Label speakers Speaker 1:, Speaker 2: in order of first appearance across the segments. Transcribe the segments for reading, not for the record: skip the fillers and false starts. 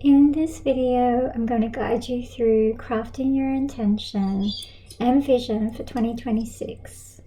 Speaker 1: In this video, I'm going to guide you through crafting your intention and vision for 2026,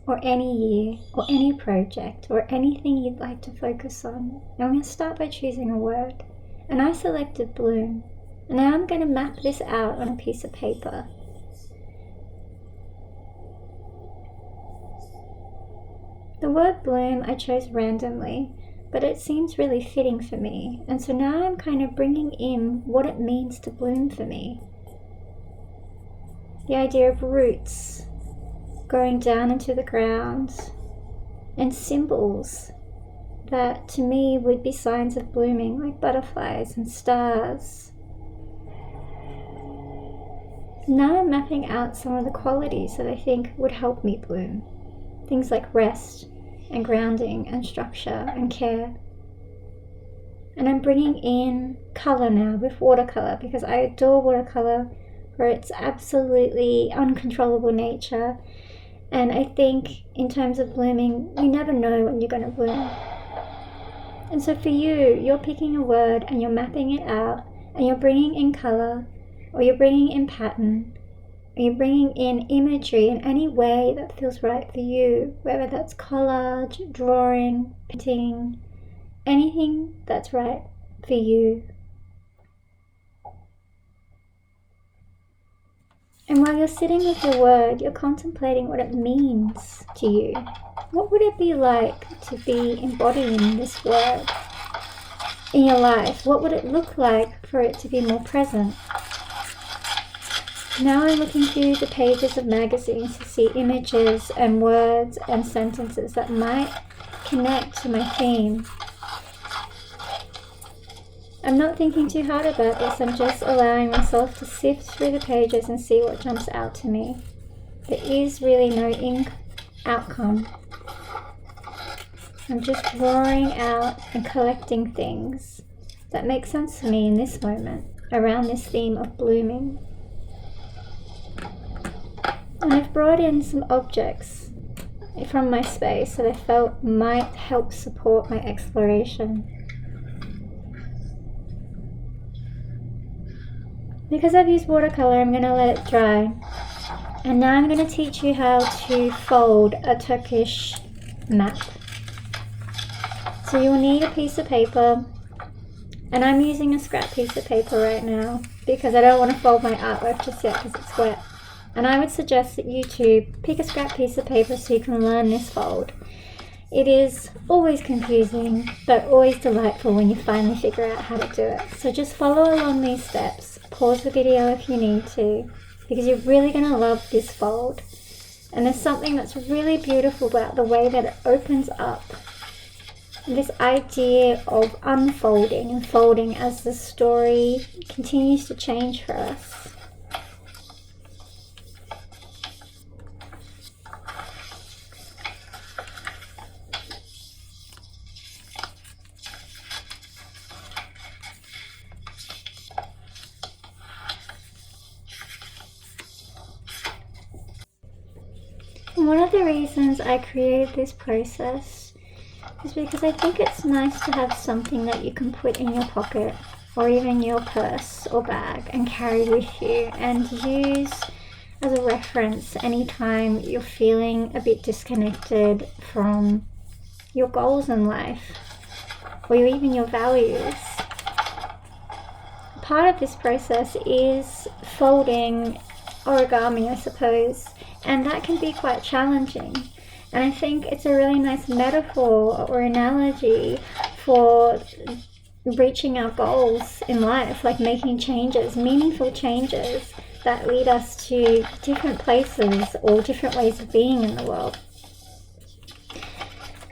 Speaker 1: or any year, or any project, or anything you'd like to focus on. And I'm going to start by choosing a word. And I selected bloom. And now I'm going to map this out on a piece of paper. The word bloom I chose randomly, but it seems really fitting for me, and so now I'm kind of bringing in what it means to bloom for me. The idea of roots going down into the ground, and symbols that to me would be signs of blooming, like butterflies and stars. Now I'm mapping out some of the qualities that I think would help me bloom. Things like rest and grounding and structure and care. And I'm bringing in colour now with watercolour, because I adore watercolour for its absolutely uncontrollable nature. And I think in terms of blooming, you never know when you're going to bloom. And so for you, you're picking a word and you're mapping it out, and you're bringing in colour, or you're bringing in pattern, or you're bringing in imagery in any way that feels right for you, whether that's collage, drawing, painting, anything that's right for you. And while you're sitting with your word, you're contemplating what it means to you. What would it be like to be embodying this word in your life? What would it look like for it to be more present? Now I'm looking through the pages of magazines to see images and words and sentences that might connect to my theme. I'm not thinking too hard about this, I'm just allowing myself to sift through the pages and see what jumps out to me. There is really no outcome. I'm just drawing out and collecting things that make sense to me in this moment around this theme of blooming. And I've brought in some objects from my space that I felt might help support my exploration. Because I've used watercolour, I'm going to let it dry. And now I'm going to teach you how to fold a Turkish map. So you'll need a piece of paper, and I'm using a scrap piece of paper right now because I don't want to fold my artwork just yet because it's wet. And I would suggest that you too pick a scrap piece of paper so you can learn this fold. It is always confusing, but always delightful when you finally figure out how to do it. So just follow along these steps. Pause the video if you need to, because you're really going to love this fold. And there's something that's really beautiful about the way that it opens up. This idea of unfolding and folding as the story continues to change for us. One of the reasons I created this process is because I think it's nice to have something that you can put in your pocket or even your purse or bag and carry with you and use as a reference anytime you're feeling a bit disconnected from your goals in life or even your values. Part of this process is folding origami, I suppose. And that can be quite challenging. And I think it's a really nice metaphor or analogy for reaching our goals in life, like making changes, meaningful changes that lead us to different places or different ways of being in the world.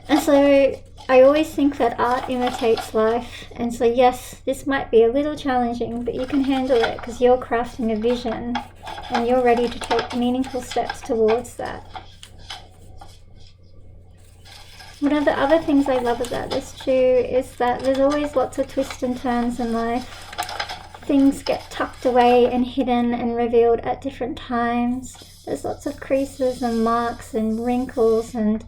Speaker 1: And so I always think that art imitates life. And so yes, this might be a little challenging, but you can handle it because you're crafting a vision and you're ready to take meaningful steps towards that. One of the other things I love about this too is that there's always lots of twists and turns in life. Things get tucked away and hidden and revealed at different times. There's lots of creases and marks and wrinkles and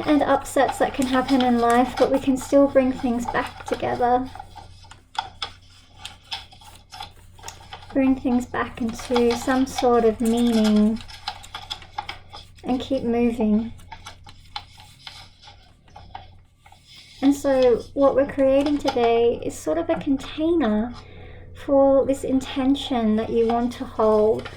Speaker 1: upsets that can happen in life, but we can still bring things back together. bring things back into some sort of meaning and keep moving. And so what we're creating today is sort of a container for this intention that you want to hold.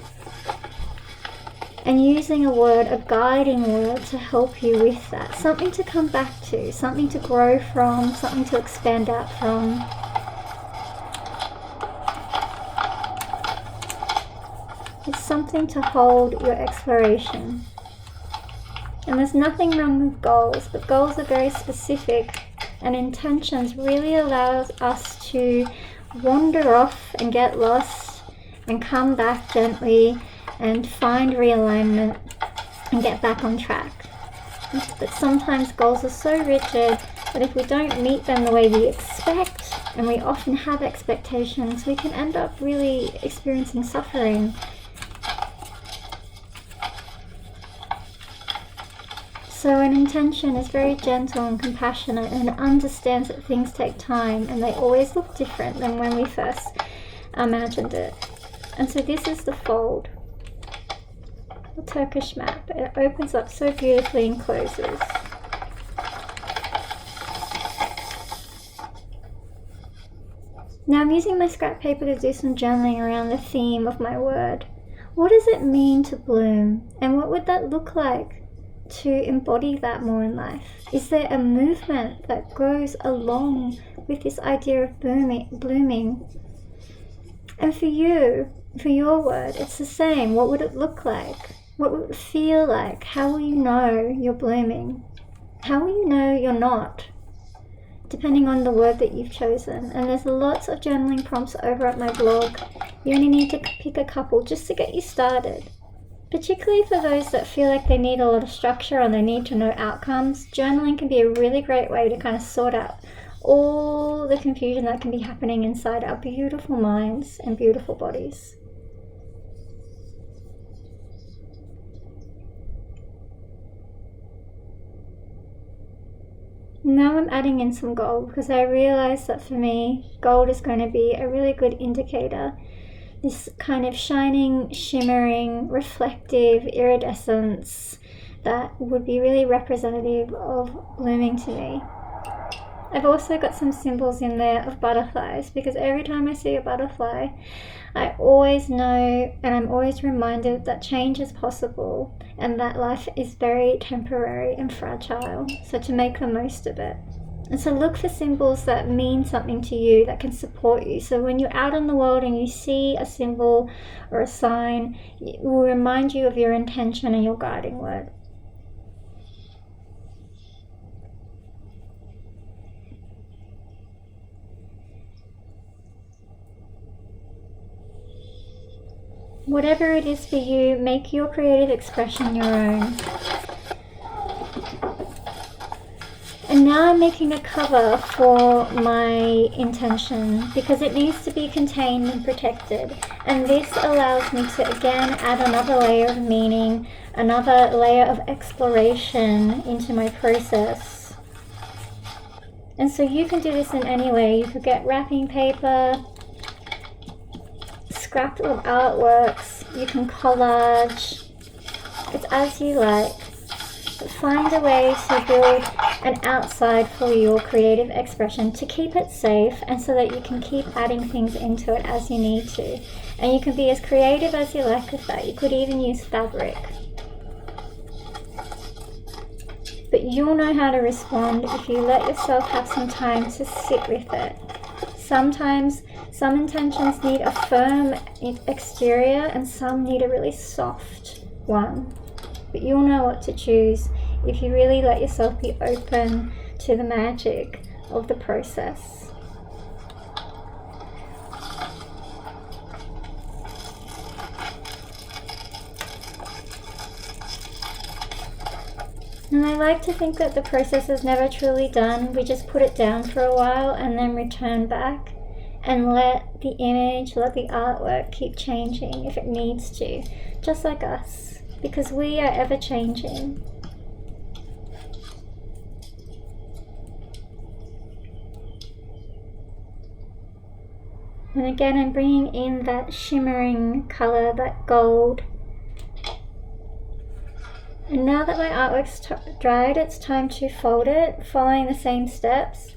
Speaker 1: And using a word, a guiding word, to help you with that. Something to come back to, something to grow from, something to expand out from. It's something to hold your exploration. And there's nothing wrong with goals, but goals are very specific, and intentions really allows us to wander off and get lost and come back gently and find realignment and get back on track. But sometimes goals are so rigid that if we don't meet them the way we expect, and we often have expectations, we can end up really experiencing suffering. So an intention is very gentle and compassionate and understands that things take time and they always look different than when we first imagined it. And so this is the fold, the Turkish map. It opens up so beautifully and closes. Now I'm using my scrap paper to do some journaling around the theme of my word. What does it mean to bloom? And what would that look like to embody that more in life? Is there a movement that goes along with this idea of blooming? And for you, for your word, it's the same. What would it look like? What would it feel like? How will you know you're blooming? How will you know you're not? Depending on the word that you've chosen. And there's lots of journaling prompts over at my blog. You only need to pick a couple just to get you started. Particularly for those that feel like they need a lot of structure and they need to know outcomes, journaling can be a really great way to kind of sort out all the confusion that can be happening inside our beautiful minds and beautiful bodies. Now I'm adding in some gold because I realized that for me, gold is going to be a really good indicator. This kind of shining, shimmering, reflective iridescence that would be really representative of blooming to me. I've also got some symbols in there of butterflies because every time I see a butterfly, I always know and I'm always reminded that change is possible and that life is very temporary and fragile, so to make the most of it. And so look for symbols that mean something to you, that can support you. So when you're out in the world and you see a symbol or a sign, it will remind you of your intention and your guiding word. Whatever it is for you, make your creative expression your own. And now I'm making a cover for my intention because it needs to be contained and protected. And this allows me to again add another layer of meaning, another layer of exploration into my process. And so you can do this in any way. You could get wrapping paper, scrap of artworks, you can collage. It's as you like. But find a way to build an outside for your creative expression to keep it safe and so that you can keep adding things into it as you need to. And you can be as creative as you like with that. You could even use fabric. But you'll know how to respond if you let yourself have some time to sit with it. Sometimes some intentions need a firm exterior and some need a really soft one. But you'll know what to choose if you really let yourself be open to the magic of the process. And I like to think that the process is never truly done. We just put it down for a while and then return back and let the image, let the artwork keep changing if it needs to, just like us. Because we are ever changing. And again, I'm bringing in that shimmering colour, that gold. And now that my artwork's dried, it's time to fold it, following the same steps.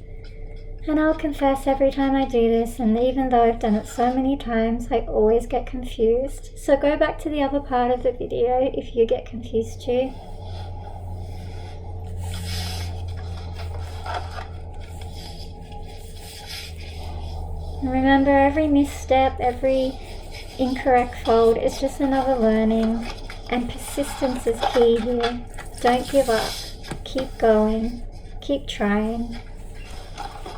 Speaker 1: And I'll confess, every time I do this, and even though I've done it so many times, I always get confused. So go back to the other part of the video if you get confused too. And remember, every misstep, every incorrect fold is just another learning, and persistence is key here. Don't give up. Keep going. Keep trying.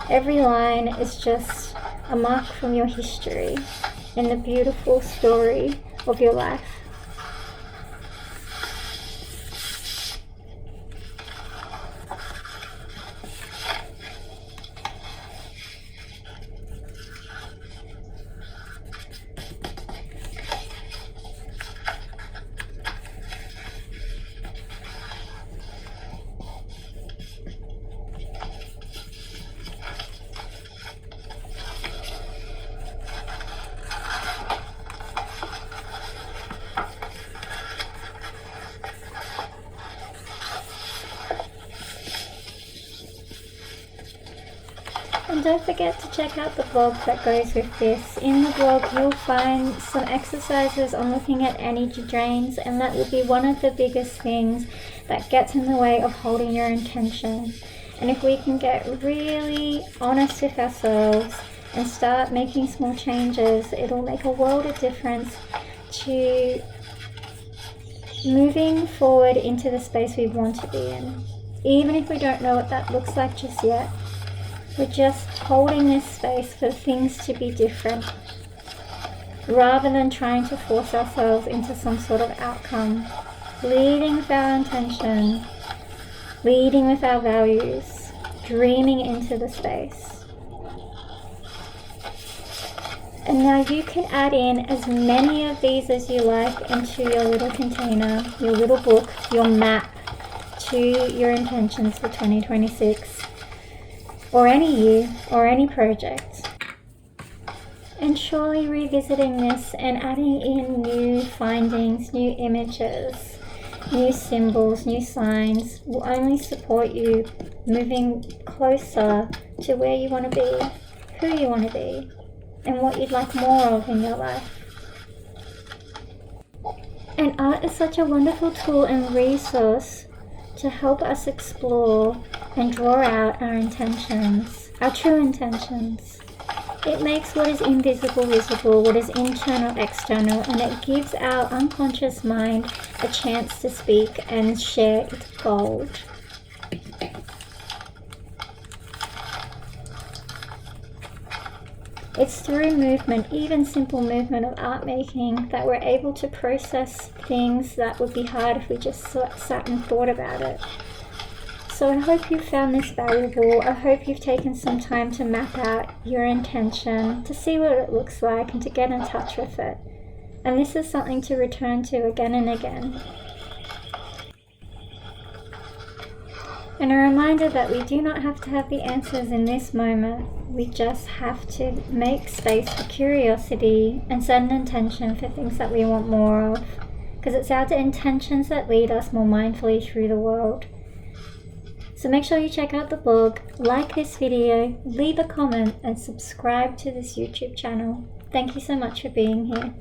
Speaker 1: Every line is just a mark from your history in the beautiful story of your life. And don't forget to check out the blog that goes with this. In the blog you'll find some exercises on looking at energy drains, and that will be one of the biggest things that gets in the way of holding your intention. And if we can get really honest with ourselves and start making small changes, it'll make a world of difference to moving forward into the space we want to be in. Even if we don't know what that looks like just yet, we're just holding this space for things to be different, rather than trying to force ourselves into some sort of outcome. Leading with our intention, leading with our values, dreaming into the space. And now you can add in as many of these as you like into your little container, your little book, your map to your intentions for 2026. Or any year, or any project. And surely revisiting this and adding in new findings, new images, new symbols, new signs will only support you moving closer to where you want to be, who you want to be, and what you'd like more of in your life. And art is such a wonderful tool and resource to help us explore and draw out our intentions, our true intentions. It makes what is invisible visible, what is internal external, and it gives our unconscious mind a chance to speak and share its gold. It's through movement, even simple movement of art making, that we're able to process things that would be hard if we just sat and thought about it. So I hope you found this valuable. I hope you've taken some time to map out your intention, to see what it looks like, and to get in touch with it. And this is something to return to again and again. And a reminder that we do not have to have the answers in this moment. We just have to make space for curiosity and set an intention for things that we want more of. Because it's our intentions that lead us more mindfully through the world. So make sure you check out the blog, like this video, leave a comment, and subscribe to this YouTube channel. Thank you so much for being here.